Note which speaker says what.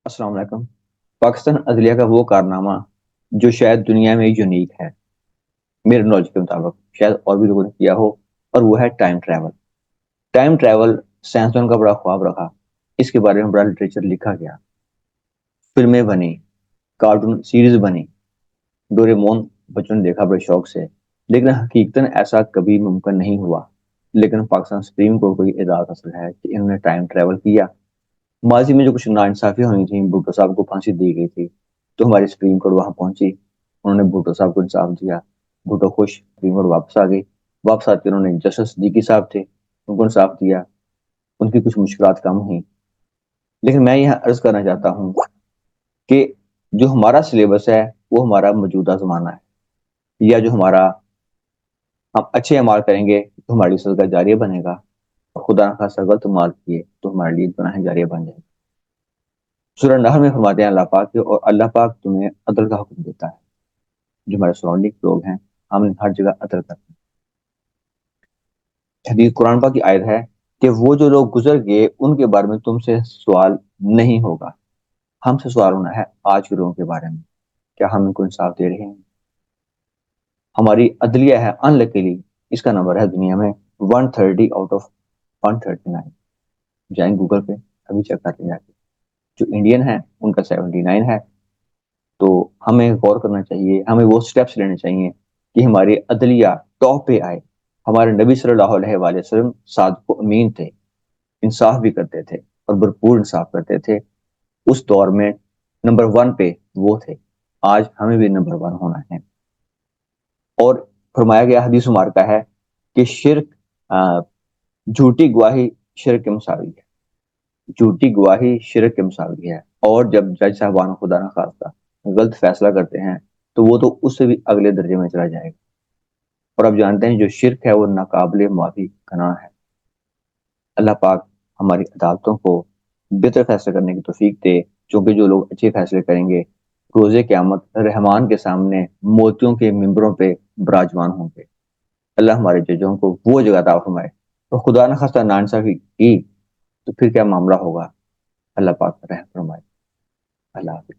Speaker 1: السلام علیکم۔ پاکستان عدلیہ کا وہ کارنامہ جو شاید دنیا میں یونیک ہے، میرے نالج کے مطابق شاید اور بھی لوگوں نے کیا ہو، اور وہ ہے ٹائم ٹریول۔ ٹائم ٹریول سائنسدانوں کا بڑا خواب رکھا، اس کے بارے میں بڑا لٹریچر لکھا گیا، فلمیں بنی، کارٹون سیریز بنی، ڈوریمون بچوں نے دیکھا بڑے شوق سے، لیکن حقیقتاً ایسا کبھی ممکن نہیں ہوا۔ لیکن پاکستان سپریم کورٹ کو یہ اعزاز حاصل ہے کہ انہوں نے ٹائم ٹریول کیا۔ ماضی میں جو کچھ ناانصافیاں ہوئی تھیں، بھٹو صاحب کو پھانسی دی گئی تھی، تو ہماری سپریم کورٹ وہاں پہنچی، انہوں نے بھٹو صاحب کو انصاف دیا، بھٹو خوش، سپریم کورٹ واپس آ گئی۔ واپس آتے انہوں نے جسٹس صدیقی صاحب تھے، ان کو انصاف دیا، ان کی کچھ مشکلات کم ہوئیں۔ لیکن میں یہاں عرض کرنا چاہتا ہوں کہ جو ہمارا سلیبس ہے وہ ہمارا موجودہ زمانہ ہے، یا جو ہمارا ہم اچھے اعمال کریں گے تو ہماری صدقہ جاریہ بنے گا، اور خدا نخواستہ غلط اعمال کیے تو ہمارے لیے گناہ جاریہ بن جائے گا۔ سورہ نحل میں فرماتے ہیں اللہ پاک کہ اور اللہ پاک تمہیں عدل کا حکم دیتا ہے۔ جو ہمارے سراؤنڈنگ لوگ ہیں، ہم نے ہر جگہ عدل کرتے ہیں۔ حدیث قرآن پاک کی آیت ہے کہ وہ جو لوگ گزر گئے ان کے بارے میں تم سے سوال نہیں ہوگا۔ ہم سے سوال ہونا ہے آج کے لوگوں کے بارے میں، کیا ہم ان کو انصاف دے رہے ہیں؟ ہماری عدلیہ ہے ان لکیلی، اس کا نمبر ہے دنیا میں 130 آؤٹ آف 139۔ جائیں گوگل پہ، ابھی چیک کر لیں جا کے، جو انڈین ہیں ان کا 79 ہے۔ تو ہمیں غور کرنا چاہیے، ہمیں وہ سٹیپس لینے چاہیے کہ ہماری عدلیہ ٹاپ پہ آئے۔ ہمارے نبی صلی اللہ علیہ وآلہ وسلم صادق و امین تھے، انصاف بھی کرتے تھے اور بھرپور انصاف کرتے تھے۔ اس دور میں نمبر 1 پہ وہ تھے، آج ہمیں بھی نمبر 1 ہونا ہے۔ اور فرمایا گیا حدیث مبارکہ ہے کہ شرک جھوٹی گواہی شرک کے مساوی ہے، جھوٹی گواہی شرک کے مساوی ہے۔ اور جب جج صاحبان خدا نہ خواستہ غلط فیصلہ کرتے ہیں تو وہ تو اس سے بھی اگلے درجے میں چلا جائے گا۔ اور اب جانتے ہیں جو شرک ہے وہ ناقابل معافی گناہ ہے۔ اللہ پاک ہماری عدالتوں کو بہتر فیصلے کرنے کی توفیق دے، چونکہ جو لوگ اچھے فیصلے کریں گے روز قیامت رحمان کے سامنے موتیوں کے ممبروں پہ براجمان ہوں گے۔ اللہ ہمارے ججوں کو وہ جگہ عطا فرمائے، اور خدا نہ خواستہ ناانصافی کی تو پھر کیا معاملہ ہوگا، اللہ پاک رحم فرمائے۔ اللہ حافظ۔